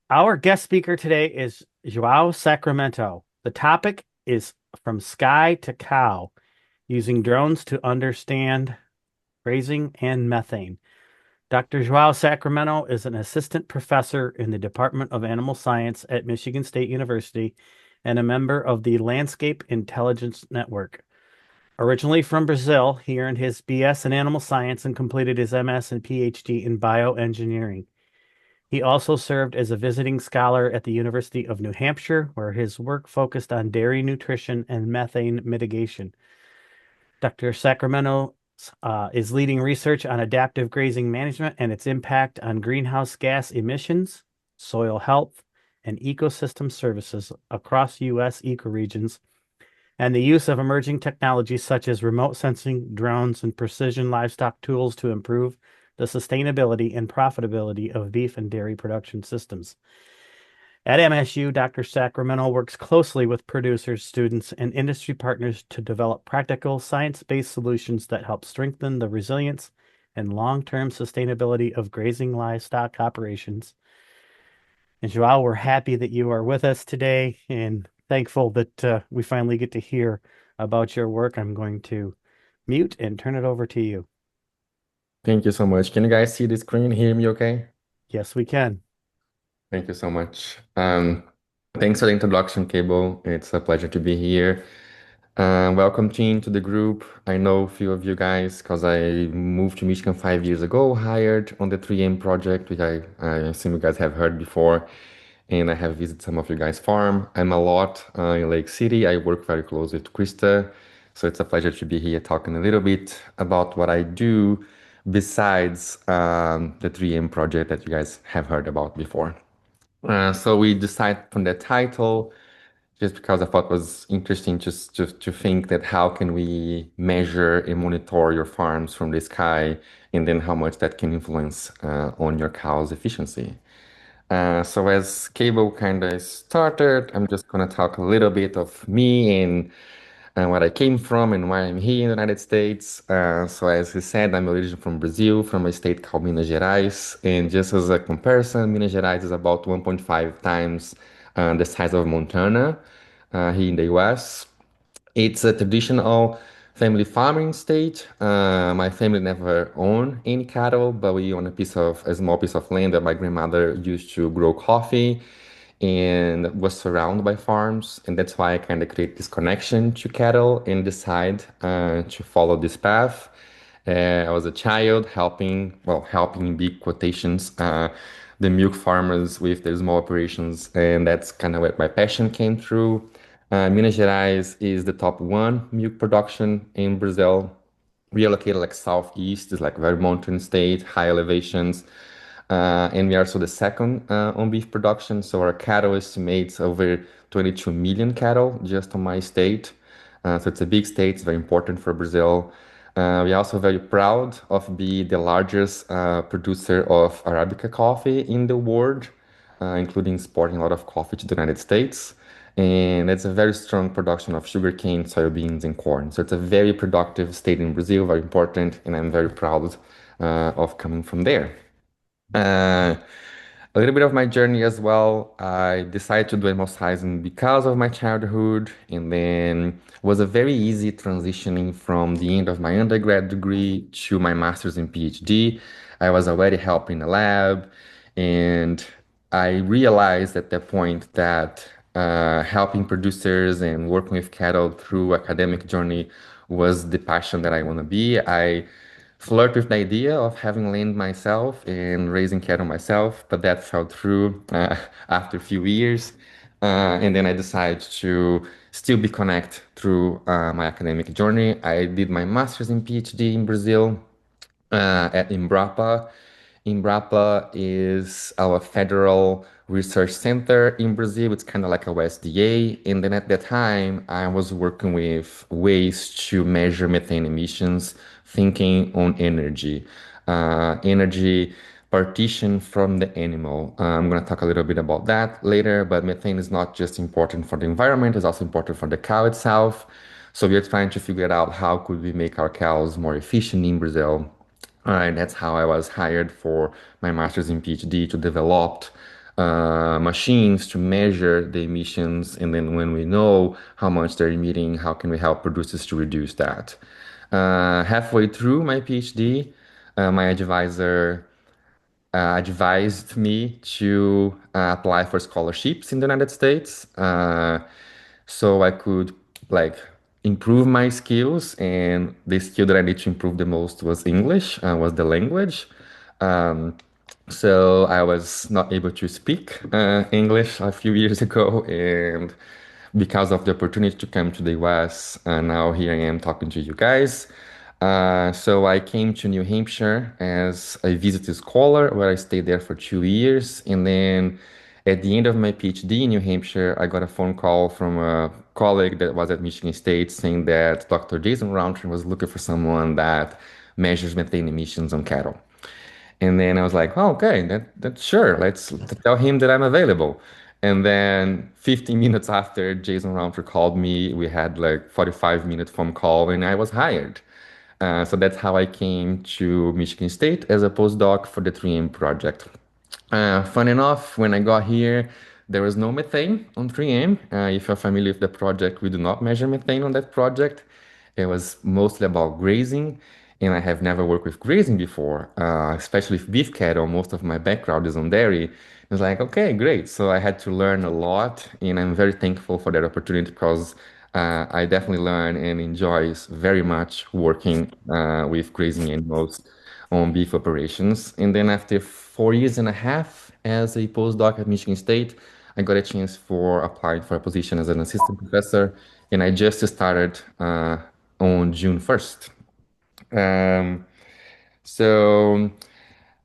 Our guest speaker today is Joao Sacramento. The topic is From Sky to Cow, using drones to understand grazing and methane. Dr. Joao Sacramento is an assistant professor in the Department of Animal Science at Michigan State University and a member of the Landscape Intelligence Network. Originally from Brazil, he earned his BS in animal science and completed his MS and PhD in bioengineering. He also served as a visiting scholar at the University of New Hampshire, where his work focused on dairy nutrition and methane mitigation. Dr. Sacramento is leading research on adaptive grazing management and its impact on greenhouse gas emissions, soil health, and ecosystem services across U.S. ecoregions, and the use of emerging technologies such as remote sensing, drones, and precision livestock tools to improve the sustainability and profitability of beef and dairy production systems. At MSU, Dr. Sacramento works closely with producers, students, and industry partners to develop practical, science-based solutions that help strengthen the resilience and long-term sustainability of grazing livestock operations. And Joao, we're happy that you are with us today and thankful that we finally get to hear about your work. I'm going to mute and turn it over to you. Thank you so much. Can you guys see the screen, hear me okay? Yes, we can. Thank you so much. Thanks for the introduction, Cable. It's a pleasure to be here. Welcome, team, to the group. I know a few of you guys because I moved to Michigan 5 years ago, hired on the 3M project, which I assume you guys have heard before, and I have visited some of you guys' farm. I'm a lot in Lake City. I work very closely with Krista, so it's a pleasure to be here talking a little bit about what I do besides the 3M project that you guys have heard about before. So we decided from the title just because I thought it was interesting just to think that how can we measure and monitor your farms from the sky and then how much that can influence on your cow's efficiency. So as Cable kind of started, I'm just going to talk a little bit of me and where I came from and why I'm here in the United States. So as he said, I'm originally from Brazil, from a state called Minas Gerais. And just as a comparison, Minas Gerais is about 1.5 times the size of Montana here in the US. It's a traditional family farming state. My family never owned any cattle, but we own a small piece of land that my grandmother used to grow coffee and was surrounded by farms. And that's why I kind of create this connection to cattle and decide to follow this path. I was a child helping in big quotations, the milk farmers with their small operations, and that's kind of where my passion came through. Minas Gerais is the top one milk production in Brazil. We are located like southeast, is like very mountain state, high elevations. And we are also the second on beef production. So our cattle estimates over 22 million cattle just on my state. So it's a big state, it's very important for Brazil. We are also very proud of being the largest producer of Arabica coffee in the world, including exporting a lot of coffee to the United States. And it's a very strong production of sugarcane, soybeans, and corn. So it's a very productive state in Brazil, very important, and I'm very proud of coming from there. Uh, a little bit of my journey as well. I decided to do animal science because of my childhood, and then was a very easy transitioning from the end of my undergrad degree to my master's and PhD. I was already helping the lab, and I realized at that point that helping producers and working with cattle through academic journey was the passion that I want to be. I flirt with the idea of having land myself and raising cattle myself, but that fell through after a few years. And then I decided to still be connected through my academic journey. I did my master's and PhD in Brazil at Embrapa. Embrapa is our federal research center in Brazil. It's kind of like a USDA. And then at that time, I was working with ways to measure methane emissions, thinking on energy, energy partition from the animal. I'm going to talk a little bit about that later, but methane is not just important for the environment, it's also important for the cow itself. So we are trying to figure out how could we make our cows more efficient in Brazil. That's how I was hired for my master's and PhD to develop machines to measure the emissions. And then when we know how much they're emitting, how can we help producers to reduce that? Halfway through my PhD, my advisor advised me to apply for scholarships in the United States, so I could like improve my skills. And the skill that I need to improve the most was English, was the language. Um, so I was not able to speak English a few years ago, and because of the opportunity to come to the US, now here I am talking to you guys. So I came to New Hampshire as a visiting scholar, where I stayed there for 2 years, and then at the end of my PhD in New Hampshire, I got a phone call from a colleague that was at Michigan State saying that Dr. Jason Roundtree was looking for someone that measures methane emissions on cattle. And then I was like, oh, okay, that sure, let's tell him that I'm available. And then 15 minutes after Jason Roundtree called me, we had like 45-minute phone call, and I was hired. So that's how I came to Michigan State as a postdoc for the 3M project. Fun enough, when I got here, there was no methane on 3M. If you're familiar with the project, we do not measure methane on that project. It was mostly about grazing, and I have never worked with grazing before, especially with beef cattle. Most of my background is on dairy. It was like, okay, great. So I had to learn a lot, and I'm very thankful for that opportunity because I definitely learn and enjoy very much working with grazing animals on beef operations. And then after 4 years and a half as a postdoc at Michigan State, I got a chance for applying for a position as an assistant professor, and I just started on June 1st. Um, so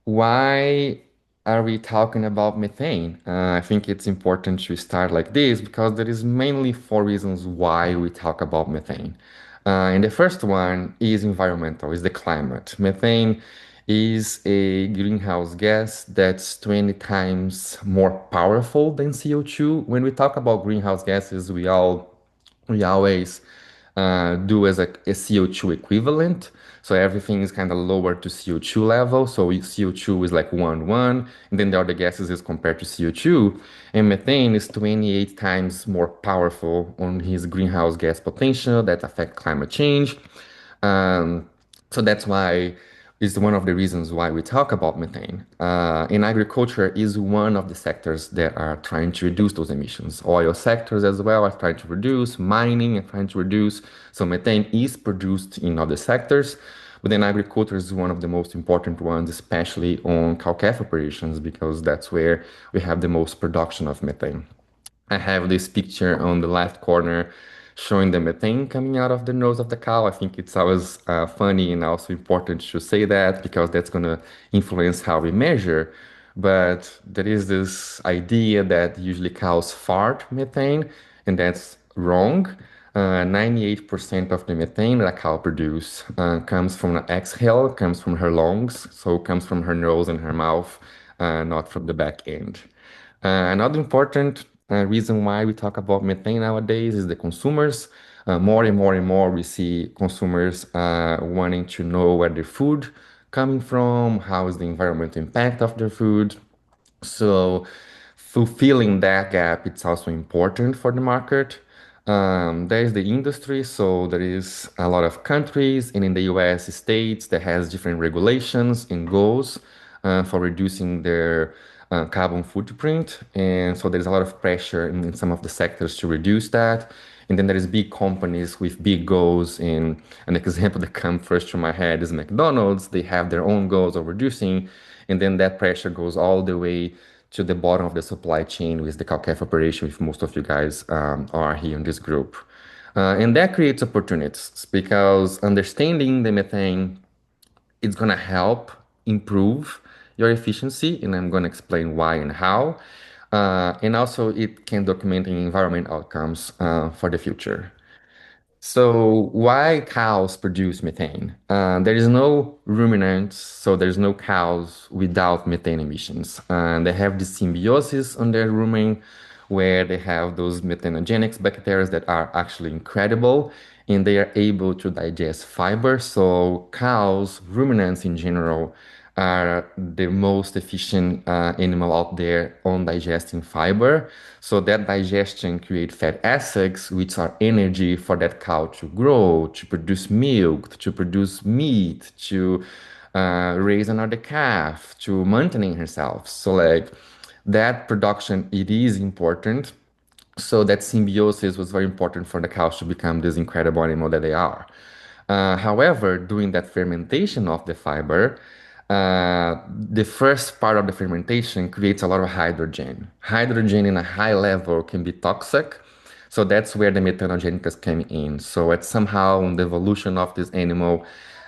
why are we talking about methane? I think it's important to start like this because there is mainly four reasons why we talk about methane. And the first one is environmental, is the climate. Methane is a greenhouse gas that's 20 times more powerful than CO2. When we talk about greenhouse gases, we always do as a CO2 equivalent. So everything is kind of lower to CO2 level. So CO2 is like 1, and then the other gases is compared to CO2. And methane is 28 times more powerful on his greenhouse gas potential that affect climate change. Um, so that's why is one of the reasons why we talk about methane. And agriculture is one of the sectors that are trying to reduce those emissions. Oil sectors as well are trying to reduce, mining are trying to reduce. So methane is produced in other sectors. But then agriculture is one of the most important ones, especially on cow-calf operations, because that's where we have the most production of methane. I have this picture on the left corner showing the methane coming out of the nose of the cow. I think it's always funny and also important to say that because that's going to influence how we measure. But there is this idea that usually cows fart methane, and that's wrong. 98% of the methane that a cow produces comes from an exhale, comes from her lungs, so comes from her nose and her mouth, not from the back end. Another important reason why we talk about methane nowadays is the consumers. More and more and more, we see consumers wanting to know where their food coming from, how is the environmental impact of their food. So fulfilling that gap, it's also important for the market. There is the industry, so there is a lot of countries, and in the US, states that has different regulations and goals for reducing their carbon footprint. And so there's a lot of pressure in some of the sectors to reduce that. And then there is big companies with big goals. And an example that comes first to my head is McDonald's. They have their own goals of reducing, and then that pressure goes all the way to the bottom of the supply chain with the cow-calf operation, which most of you guys are here in this group. And that creates opportunities because understanding the methane it's gonna help improve your efficiency, and I'm gonna explain why and how. And also, it can document environment outcomes for the future. So why cows produce methane? There is no ruminants, so there's no cows without methane emissions. They have this symbiosis on their rumen where they have those methanogenic bacteria that are actually incredible and they are able to digest fiber. So cows, ruminants in general, are the most efficient animal out there on digesting fiber. So that digestion create fat acids, which are energy for that cow to grow, to produce milk, to produce meat, to raise another calf, to maintain herself. So like that production, it is important. So that symbiosis was very important for the cows to become this incredible animal that they are. However, during that fermentation of the fiber, the first part of the fermentation creates a lot of hydrogen. Hydrogen in a high level can be toxic. So that's where the methanogenesis came in. So it's somehow in the evolution of this animal,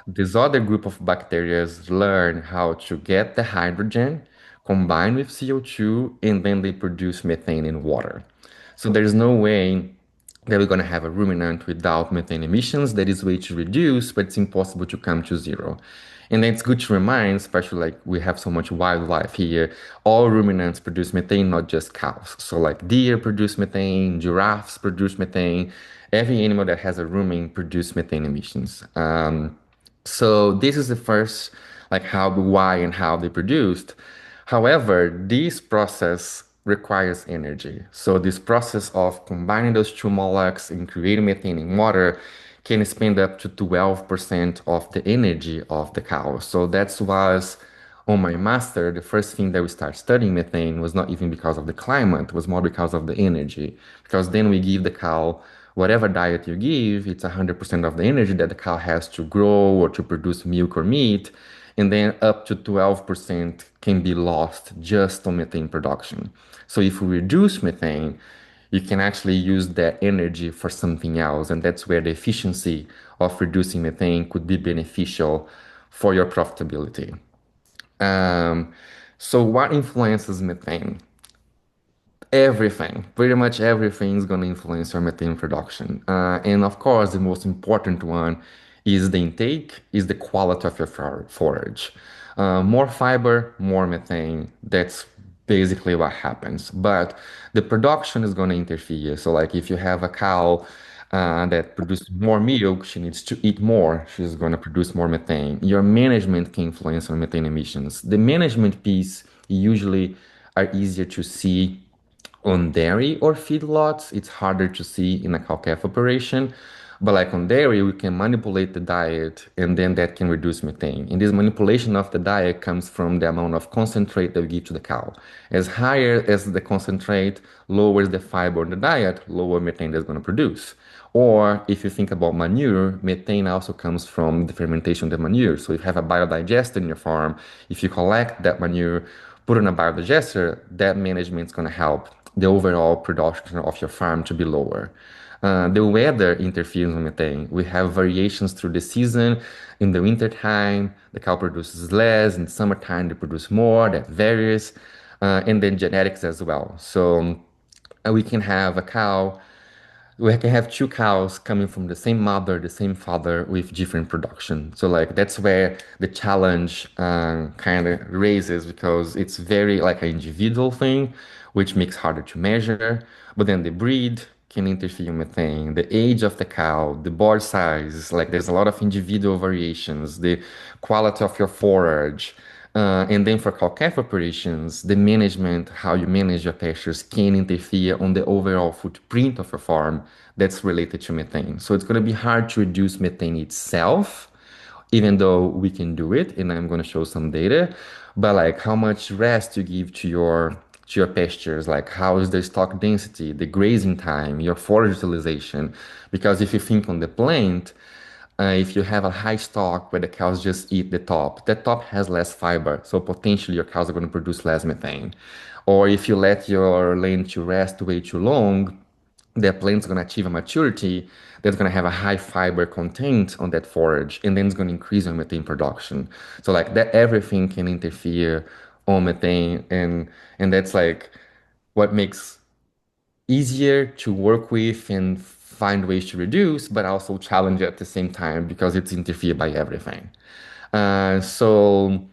this other group of bacteria learn how to get the hydrogen, combine with CO2, and then they produce methane in water. So there's no way that we're going to have a ruminant without methane emissions. That is way to reduce, but it's impossible to come to zero. And then it's good to remind, especially like we have so much wildlife here, all ruminants produce methane, not just cows. So like deer produce methane, giraffes produce methane. Every animal that has a rumen produce methane emissions. So this is the first, like how, why, and how they produced. However, this process requires energy. So this process of combining those two molecules and creating methane in water can spend up to 12% of the energy of the cow. So that's was on my master, the first thing that we start studying methane was not even because of the climate, it was more because of the energy. Because then we give the cow whatever diet you give, it's 100% of the energy that the cow has to grow or to produce milk or meat. And then up to 12% can be lost just on methane production. So if we reduce methane, you can actually use that energy for something else. And that's where the efficiency of reducing methane could be beneficial for your profitability. Um, so what influences methane? Everything, pretty much everything is going to influence your methane production. And of course, the most important one is the intake, is the quality of your forage. More fiber, more methane. That's basically what happens. But the production is going to interfere. So, like if you have a cow that produces more milk, she needs to eat more. She's going to produce more methane. Your management can influence on methane emissions. The management piece usually are easier to see on dairy or feedlots. It's harder to see in a cow-calf operation. But like on dairy, we can manipulate the diet and then that can reduce methane. And this manipulation of the diet comes from the amount of concentrate that we give to the cow. As higher as the concentrate lowers the fiber in the diet, lower methane that's going to produce. Or if you think about manure, methane also comes from the fermentation of the manure. So if you have a biodigester in your farm, if you collect that manure, put in a biodigester, that management is going to help the overall production of your farm to be lower. The weather interferes with methane. We have variations through the season. In the winter time, the cow produces less. In summertime, they produce more. That varies. And then genetics as well. So we can have a cow we can have two cows coming from the same mother, the same father with different production. So like that's where the challenge kind of raises because it's very like an individual thing, which makes harder to measure. But then the breed can interfere with methane, the age of the cow, the bore size, like there's a lot of individual variations, the quality of your forage. And then for cow-calf operations, the management, how you manage your pastures can interfere on the overall footprint of your farm that's related to methane. So it's going to be hard to reduce methane itself, even though we can do it, and I'm going to show some data. But like how much rest you give to your pastures, like how is the stock density, the grazing time, your forage utilization. Because if you think on the plant, if you have a high stock where the cows just eat the top, that top has less fiber, so potentially your cows are going to produce less methane. Or if you let your land to rest way too long, the plant's going to achieve a maturity that's going to have a high fiber content on that forage, and then it's going to increase your methane production. So like that, everything can interfere on methane, and that's like what makes easier to work with and find ways to reduce, but also challenge at the same time because it's interfered by everything. So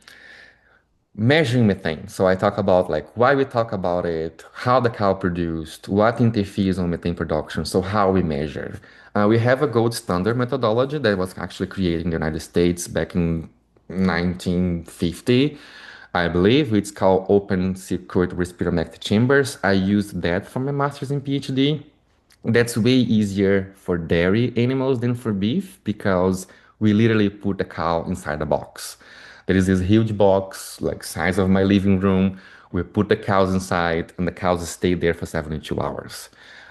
measuring methane. So I talk about like why we talk about it, how the cow produced, what interferes on methane production. So how we measure. We have a gold standard methodology that was actually created in the United States back in 1950, I believe. It's called open circuit respirometry chambers. I used that for my master's and PhD. That's way easier for dairy animals than for beef because we literally put a cow inside a box. There is this huge box, like size of my living room. We put the cows inside, and the cows stay there for 72 hours.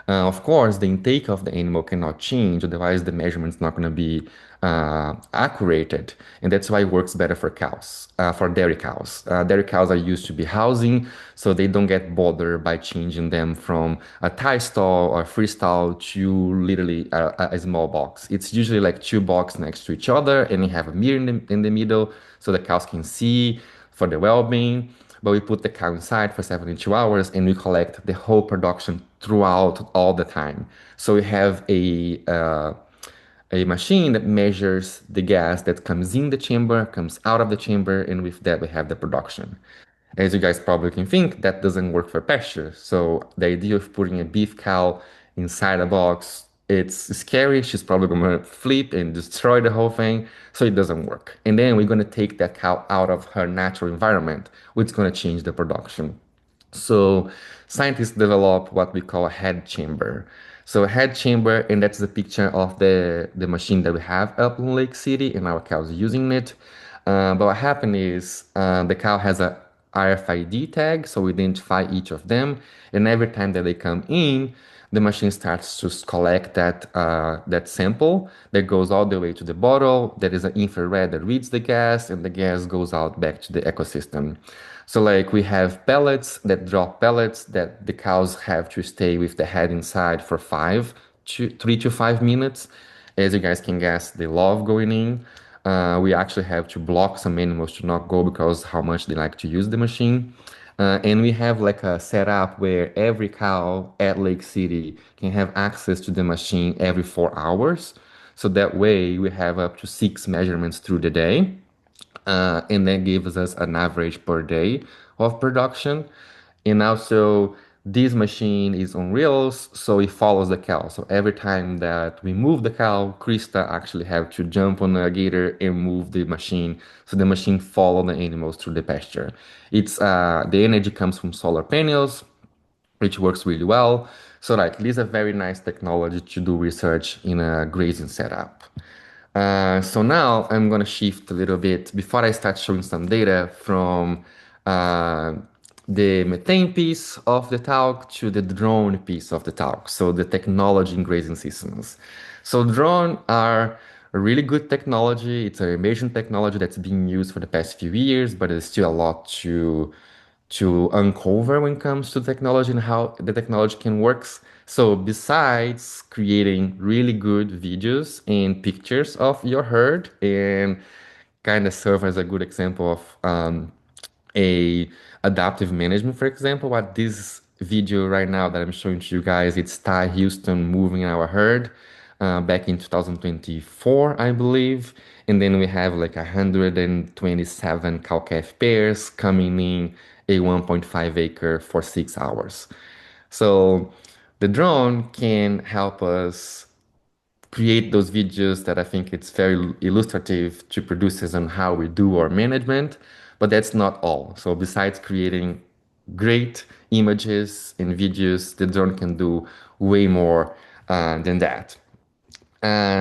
Of course, the intake of the animal cannot change, otherwise the measurement's not going to be accurate, and that's why it works better for cows, for dairy cows. Dairy cows are used to be housing, so they don't get bothered by changing them from a tie stall or free stall to literally a small box. It's usually like two boxes next to each other, and you have a mirror in the middle, so the cows can see for the well-being. But we put the cow inside for 72 hours and we collect the whole production throughout all the time. So we have a machine that measures the gas that comes in the chamber, comes out of the chamber, and with that we have the production. As you guys probably can think, that doesn't work for pasture. So the idea of putting a beef cow inside a box, it's scary. She's probably gonna flip and destroy the whole thing. So it doesn't work. And then we're gonna take that cow out of her natural environment, which is gonna change the production. So scientists develop what we call a head chamber. So a head chamber, and that's the picture of the machine that we have up in Lake City, and our cows using it. But what happened is the cow has a RFID tag, so we identify each of them, and every time that they come in, the machine starts to collect that sample that goes all the way to the bottle. There is an infrared that reads the gas, and the gas goes out back to the ecosystem. So like we have pellets that drop pellets that the cows have to stay with the head inside for 3 to 5 minutes. As you guys can guess, they love going in. We actually have to block some animals to not go because how much they like to use the machine. And we have like a setup where every cow at Lake City can have access to the machine every 4 hours. So that way we have up to 6 measurements through the day, and that gives us an average per day of production. And also, this machine is on reels, so it follows the cow. So every time that we move the cow, Krista actually have to jump on the gator and move the machine, so the machine follow the animals through the pasture. It's the energy comes from solar panels, which works really well. So like, this is a very nice technology to do research in a grazing setup. So now I'm going to shift a little bit before I start showing some data from uh, the methane piece of the talk to the drone piece of the talk. So the technology in grazing systems. So drone are a really good technology. It's an emerging technology that's being used for the past few years, but there's still a lot to uncover when it comes to technology and how the technology can work. So besides creating really good videos and pictures of your herd and kind of serve as a good example of a adaptive management, for example, what this video right now that I'm showing to you guys, it's Ty Houston moving our herd back in 2024, I believe. And then we have like 127 cow-calf pairs coming in a 1.5 acre for 6 hours. So the drone can help us create those videos that I think it's very illustrative to producers on how we do our management, but that's not all. So besides creating great images and videos, the drone can do way more than that.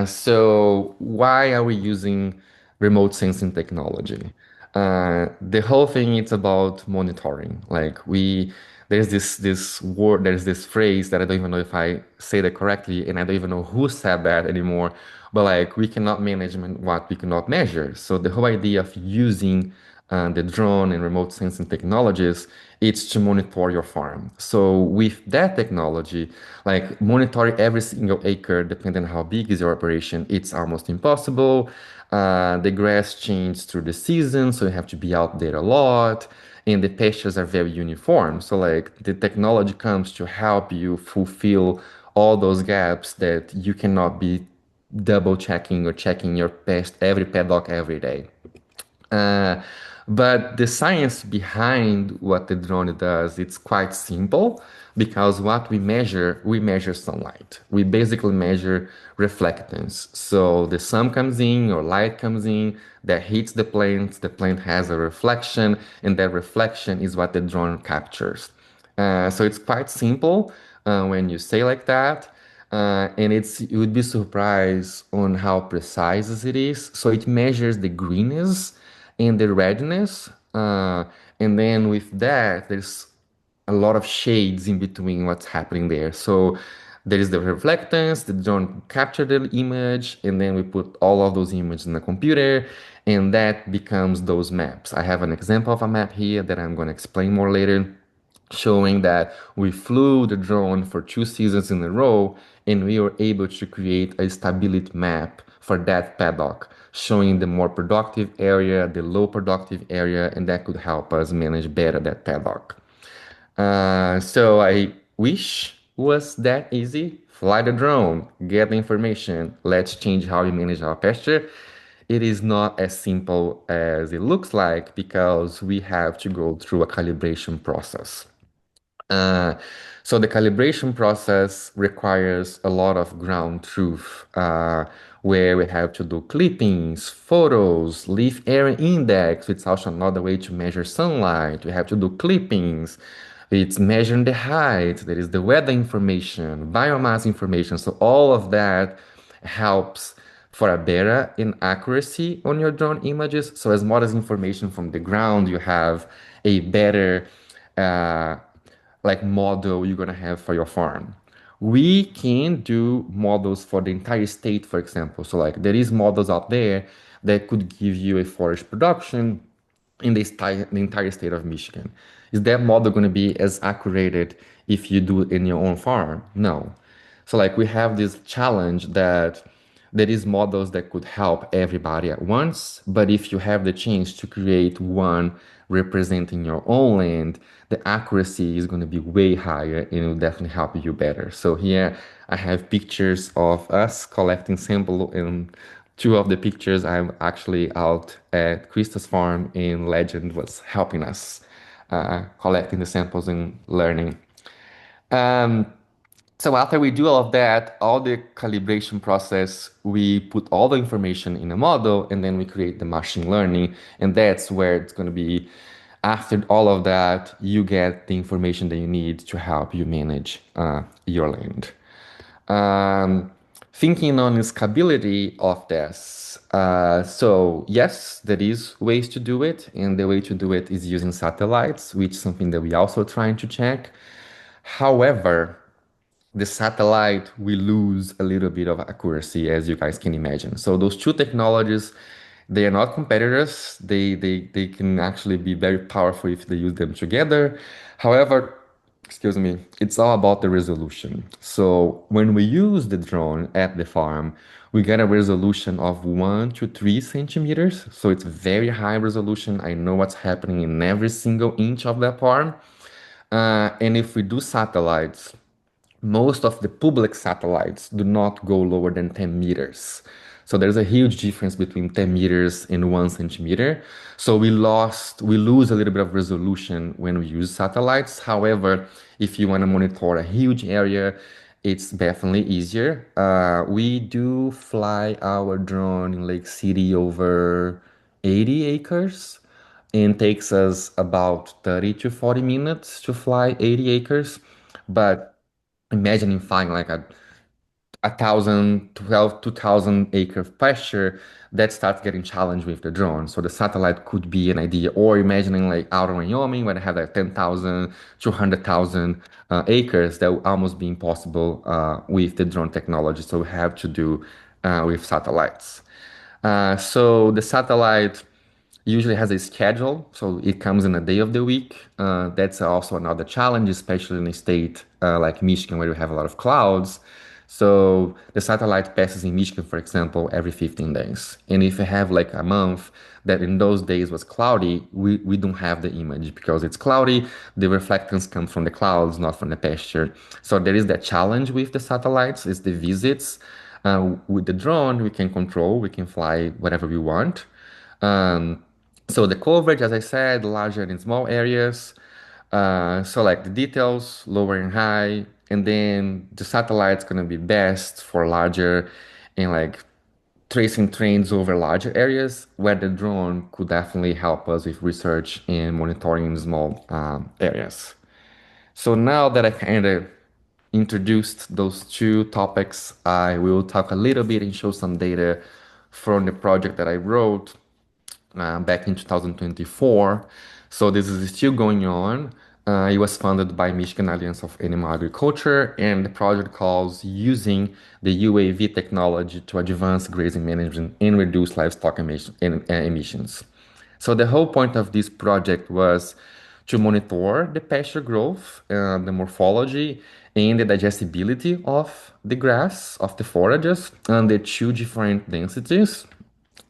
So why are we using remote sensing technology? The whole thing is about monitoring. Like there's this word, there's this phrase that I don't even know if I say that correctly, and I don't even know who said that anymore. But like we cannot manage what we cannot measure. So the whole idea of using the drone and remote sensing technologies, it's to monitor your farm. So with that technology, like monitoring every single acre, depending on how big is your operation, it's almost impossible. The grass changes through the season, so you have to be out there a lot. And the pastures are very uniform. So like the technology comes to help you fulfill all those gaps that you cannot be double checking or checking your pest every paddock every day. Uh, But the science behind what the drone does, it's quite simple because what we measure sunlight. We basically measure reflectance. So the sun comes in or light comes in that hits the plant has a reflection, and that reflection is what the drone captures. So it's quite simple when you say like that. And you would be surprised on how precise it is. So it measures the greenness and the redness. And then with that, there's a lot of shades in between what's happening there. So there is the reflectance, the drone capture the image, and then we put all of those images in the computer, and that becomes those maps. I have an example of a map here that I'm going to explain more later, showing that we flew the drone for 2 seasons in a row and we were able to create a stability map for that paddock, showing the more productive area, the low productive area, and that could help us manage better that paddock. So I wish was that easy. Fly the drone, get the information. Let's change how we manage our pasture. It is not as simple as it looks like because we have to go through a calibration process. Uh, so the calibration process requires a lot of ground truth, where we have to do clippings, photos, leaf area index. It's also another way to measure sunlight. We have to do clippings. It's measuring the height. There is the weather information, biomass information. So all of that helps for a better in accuracy on your drone images. So as much as information from the ground, you have a better uh, like model you're gonna have for your farm. We can do models for the entire state, for example. So like there is models out there that could give you a forage production in the entire state of Michigan. Is that model going to be as accurate if you do it in your own farm? No. So like we have this challenge that there is models that could help everybody at once, but if you have the chance to create one representing your own land, the accuracy is going to be way higher and it will definitely help you better. So here I have pictures of us collecting sample, and two of the pictures I'm actually out at Krista's farm and Legend was helping us collecting the samples and learning. Um, so after we do all of that, all the calibration process, we put all the information in a model and then we create the machine learning. And that's where it's going to be, after all of that, you get the information that you need to help you manage your land. Um, Thinking on the scalability of this. So yes, there is ways to do it, and the way to do it is using satellites, which is something that we also trying to check. However, the satellite will lose a little bit of accuracy, as you guys can imagine. So those two technologies, they are not competitors. They can actually be very powerful if they use them together. However, excuse me, it's all about the resolution. So when we use the drone at the farm, we get a resolution of 1 to 3 centimeters. So it's very high resolution. I know what's happening in every single inch of that farm. And if we do satellites, most of the public satellites do not go lower than 10 meters. So there's a huge difference between 10 meters and 1 centimeter. So we lose a little bit of resolution when we use satellites. However, if you want to monitor a huge area, it's definitely easier. We do fly our drone in Lake City over 80 acres and takes us about 30 to 40 minutes to fly 80 acres. But imagining flying like a thousand, 12, 2,000 acre pasture, that starts getting challenged with the drone. So the satellite could be an idea. Or imagining like out in Wyoming where they have like 10,000, 200,000 acres, that would almost be impossible with the drone technology. So we have to do with satellites. So the satellite usually has a schedule, so it comes in a day of the week. That's also another challenge, especially in a state like Michigan, where you have a lot of clouds. So the satellite passes in Michigan, for example, every 15 days. And if you have like a month that in those days was cloudy, we don't have the image because it's cloudy. The reflectance comes from the clouds, not from the pasture. So there is that challenge with the satellites, is the visits. With the drone, we can control, we can fly whatever we want. Um, So the coverage, as I said, larger in small areas. So like the details, lower and high, and then the satellite's gonna be best for larger and like tracing trains over larger areas where the drone could definitely help us with research and monitoring in small areas. So now that I kind of introduced those two topics, I will talk a little bit and show some data from the project that I wrote back in 2024. So this is still going on. It was funded by Michigan Alliance of Animal Agriculture, and the project calls using the UAV technology to advance grazing management and reduce livestock emissions. So the whole point of this project was to monitor the pasture growth, the morphology, and the digestibility of the grass, of the forages, under two different densities.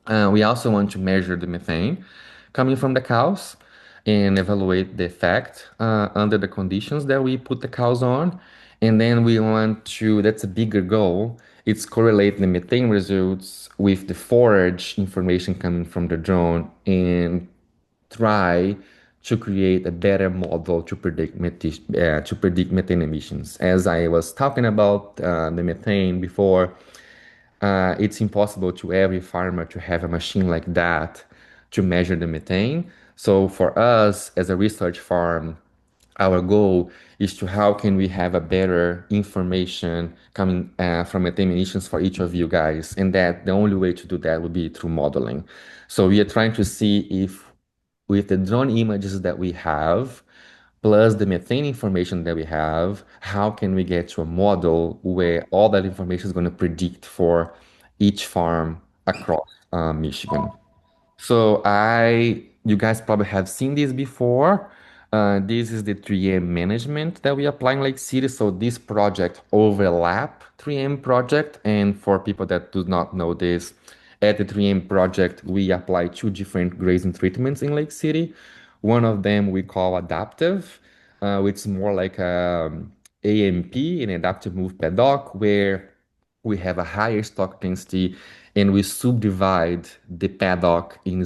We also want to measure the methane coming from the cows and evaluate the effect under the conditions that we put the cows on. And then we want to, that's a bigger goal, it's correlate the methane results with the forage information coming from the drone and try to create a better model to predict methane emissions. As I was talking about the methane before, it's impossible to every farmer to have a machine like that to measure the methane. So for us as a research farm, our goal is to how can we have a better information coming from methane emissions for each of you guys, and that the only way to do that would be through modeling. So we are trying to see if with the drone images that we have plus the methane information that we have, how can we get to a model where all that information is going to predict for each farm across Michigan? You guys probably have seen this before. This is the 3M management that we apply in Lake City. So this project overlap 3M project. And for people that do not know this, at the 3M project, we apply two different grazing treatments in Lake City. One of them we call adaptive, which is more like AMP, an adaptive move paddock, where we have a higher stock density and we subdivide the paddock in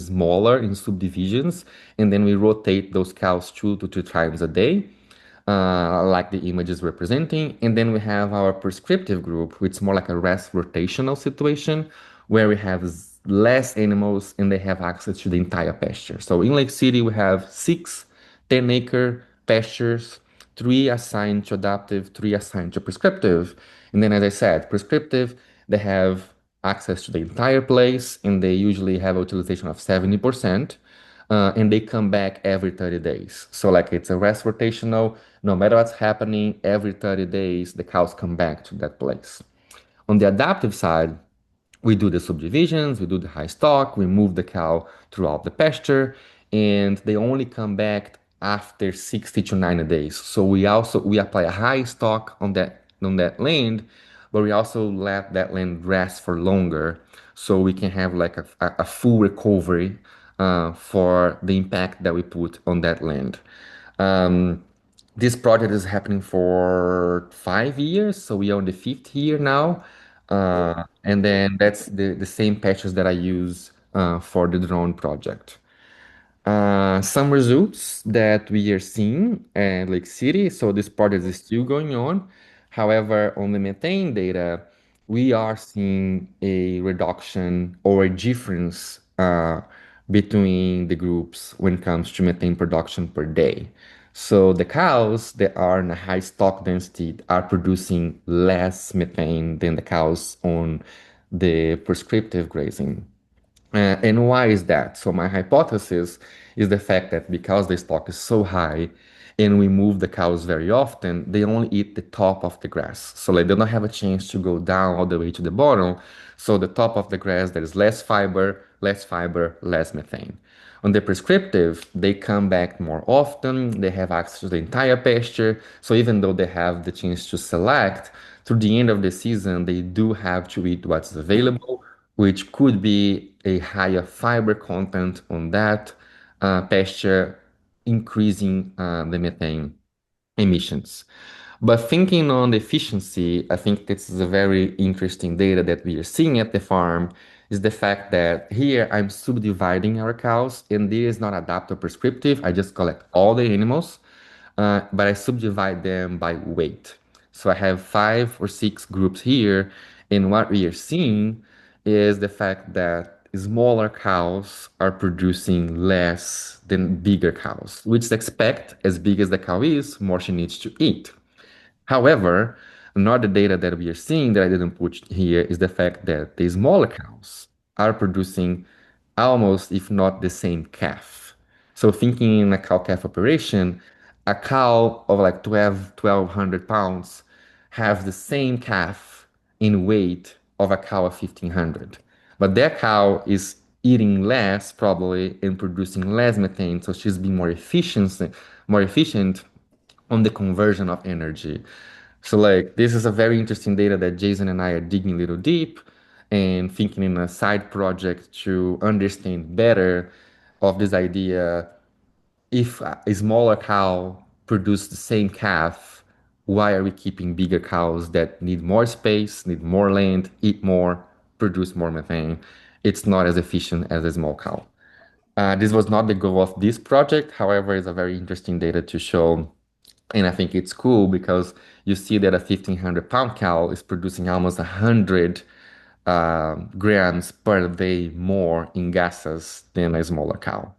subdivisions, and then we rotate those cows 2 to 3 times a day, like the image is representing. And then we have our prescriptive group, which is more like a rest rotational situation where we have less animals and they have access to the entire pasture. So in Lake City, we have 6 10-acre pastures, 3 assigned to adaptive, 3 assigned to prescriptive. And then, as I said, prescriptive, they have access to the entire place and they usually have a utilization of 70%. And they come back every 30 days. So, like, it's a rest rotational, no matter what's happening, every 30 days, the cows come back to that place. On the adaptive side, we do the subdivisions, we do the high stock, we move the cow throughout the pasture, and they only come back after 60 to 90 days. So we apply a high stock on that land, but we also let that land rest for longer, so we can have like a full recovery for the impact that we put on that land. Um, this project is happening for 5 years, so we are on the fifth year now. And then that's the same patches that I use for the drone project. Some results that we are seeing at Lake City. So this project is still going on. However, on the methane data, we are seeing a reduction or a difference between the groups when it comes to methane production per day. So the cows that are in a high stock density are producing less methane than the cows on the prescriptive grazing. And why is that? So my hypothesis is the fact that because the stock is so high and we move the cows very often, they only eat the top of the grass. So like they don't have a chance to go down all the way to the bottom. So the top of the grass, there is less fiber, less methane. On the prescriptive, they come back more often, they have access to the entire pasture. So even though they have the chance to select, through the end of the season, they do have to eat what's available, which could be a higher fiber content on that pasture, increasing the methane emissions. But thinking on the efficiency, I think this is a very interesting data that we are seeing at the farm is the fact that here I'm subdividing our cows, and this is not adaptive prescriptive. I just collect all the animals, but I subdivide them by weight. So I have 5 or 6 groups here, and what we are seeing is the fact that smaller cows are producing less than bigger cows, which is expect as big as the cow is, more she needs to eat. However, another data that we are seeing that I didn't put here is the fact that the smaller cows are producing almost, if not the same calf. So thinking in a cow-calf operation, a cow of like 1,200 pounds has the same calf in weight of a cow of 1,500. But that cow is eating less probably and producing less methane, so she's being more efficient on the conversion of energy. So like this is a very interesting data that Jason and I are digging a little deep and thinking in a side project to understand better of this idea. If a smaller cow produce the same calf, why are we keeping bigger cows that need more space, need more land, eat more, produce more methane? It's not as efficient as a small cow. This was not the goal of this project. However, it's a very interesting data to show, and I think it's cool because you see that a 1,500 pound cow is producing almost 100 grams per day more in gases than a smaller cow.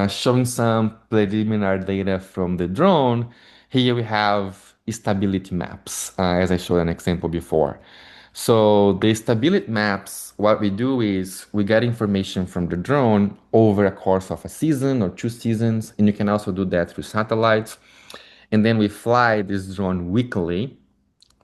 Showing some preliminary data from the drone, here we have stability maps, as I showed an example before. So the stability maps, what we do is we get information from the drone over a course of a season or 2 seasons, and you can also do that through satellites. And then we fly this drone weekly,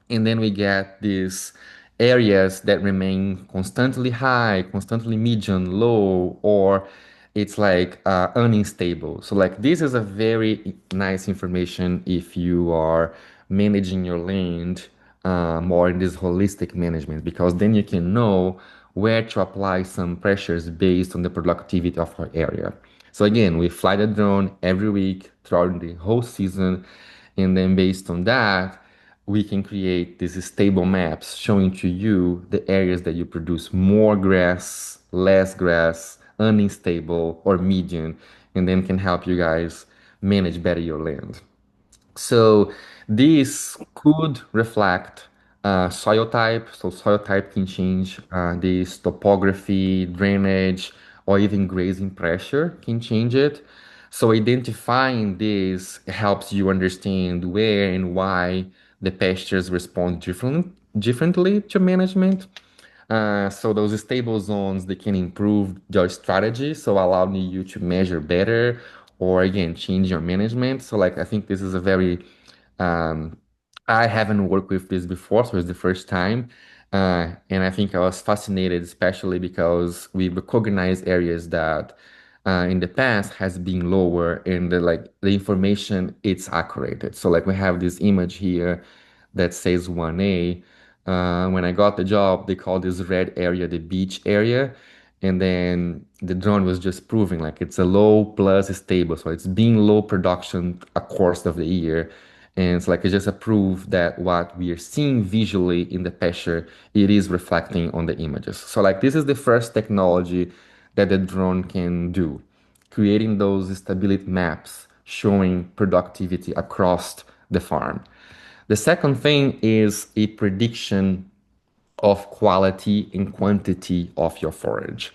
and then we get these areas that remain constantly high, constantly medium, low, or it's like unstable. So like this is a very nice information if you are managing your land more in this holistic management, because then you can know where to apply some pressures based on the productivity of our area. So again, we fly the drone every week throughout the whole season, and then based on that, we can create these stable maps showing to you the areas that you produce more grass, less grass, unstable, or medium, and then can help you guys manage better your land. So this could reflect soil type. So soil type can change. This topography, drainage, or even grazing pressure can change it. So identifying this helps you understand where and why the pastures respond differently to management. So those stable zones, they can improve your strategy, so allowing you to measure better or again change your management. So like I think this is a very um, I haven't worked with this before, so it's the first time. And I think I was fascinated, especially because we recognize areas that in the past has been lower and the information it's accurate. So like we have this image here that says 1A. When I got the job, they called this red area the beach area. And then the drone was just proving like it's a low plus stable. So it's being low production a course of the year. And it's like it's just a proof that what we are seeing visually in the picture, it is reflecting on the images. So like this is the first technology that the drone can do, creating those stability maps showing productivity across the farm. The second thing is a prediction of quality and quantity of your forage.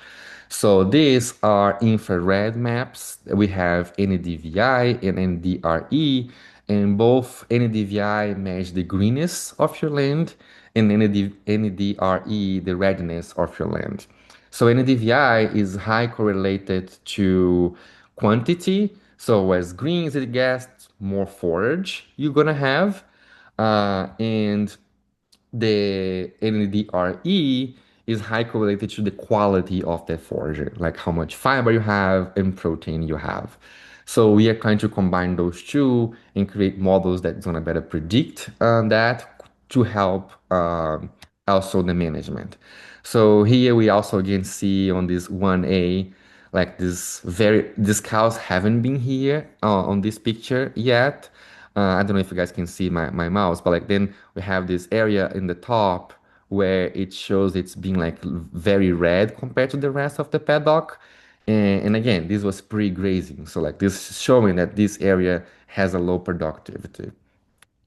So these are infrared maps. We have NDVI and NDRE, and both NDVI measure the greenness of your land, and NDRE the redness of your land. So NDVI is high correlated to quantity. So as green as it gets, more forage you're gonna have, and the NDRE is high correlated to the quality of the forager, like how much fiber you have and protein you have. So we are trying to combine those two and create models that's gonna better predict that to help also the management. So here we also again see on this 1A, like these cows haven't been here on this picture yet, I don't know if you guys can see my mouse, but like then we have this area in the top where it shows it's being like very red compared to the rest of the paddock. And again, this was pre-grazing. So like this showing that this area has a low productivity.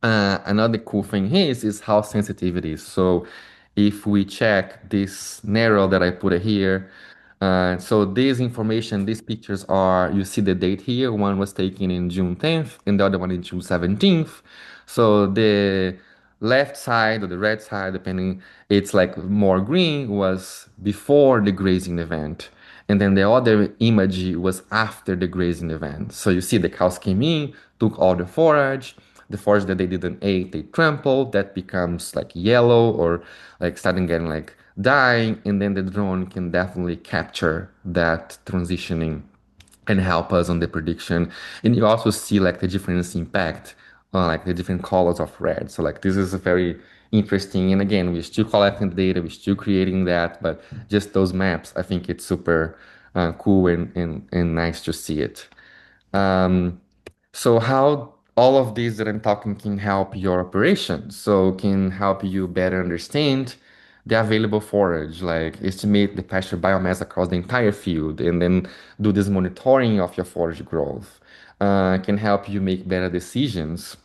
Another cool thing is how sensitive it is. So if we check this narrow that I put here, so this information, these pictures are, you see the date here. One was taken in June 10th and the other one in June 17th. So the left side or the right side, depending, it's like more green, was before the grazing event. And then the other image was after the grazing event. So you see the cows came in, took all the forage that they didn't eat, they trampled, that becomes like yellow or like starting getting like dying, and then the drone can definitely capture that transitioning and help us on the prediction. And you also see like the difference impact on like the different colors of red. So like this is a very interesting. And again, we're still collecting the data, we're still creating that, but just those maps, I think it's super cool and nice to see it. Um, so how all of these that I'm talking can help your operation. So can help you better understand the available forage, like estimate the pasture biomass across the entire field, and then do this monitoring of your forage growth. Can help you make better decisions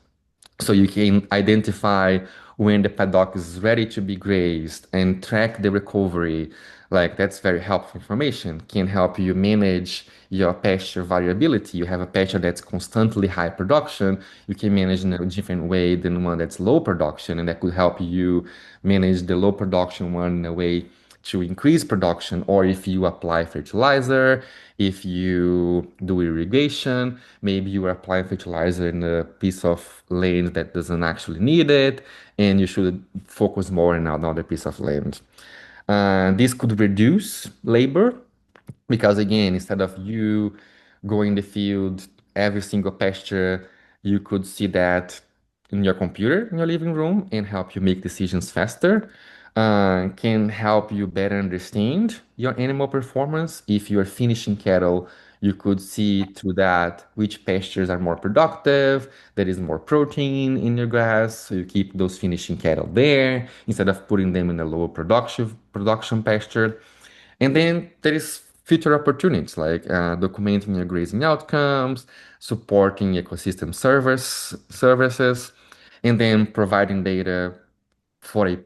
so you can identify when the paddock is ready to be grazed and track the recovery. Like that's very helpful information. Can help you manage your pasture variability. You have a pasture that's constantly high production. You can manage in a different way than one that's low production, and that could help you manage the low production one in a way to increase production, or if you apply fertilizer, if you do irrigation, maybe you are applying fertilizer in a piece of land that doesn't actually need it, and you should focus more on another piece of land. This could reduce labor because again, instead of you going in the field every single pasture, you could see that in your computer in your living room and help you make decisions faster. Can help you better understand your animal performance. If you're finishing cattle, you could see through that which pastures are more productive, there is more protein in your grass, so you keep those finishing cattle there instead of putting them in a lower production pasture. And then there is future opportunities like documenting your grazing outcomes, supporting ecosystem services, and then providing data for a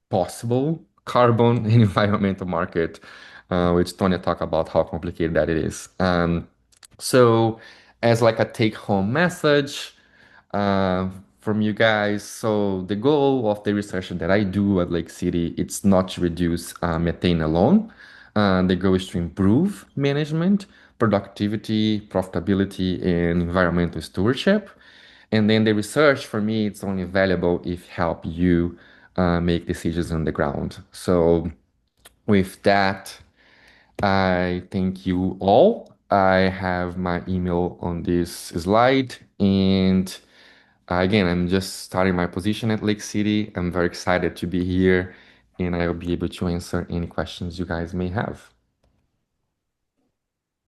possible carbon and environmental market, which Tony talked about how complicated that it is. So, as like a take-home message, uh, from you guys. So the goal of the research that I do at Lake City, it's not to reduce methane alone. The goal is to improve management, productivity, profitability, and environmental stewardship. And then the research for me, it's only valuable if help you make decisions on the ground. So with that, I thank you all. I have my email on this slide. And again, I'm just starting my position at Lake City. I'm very excited to be here and I will be able to answer any questions you guys may have.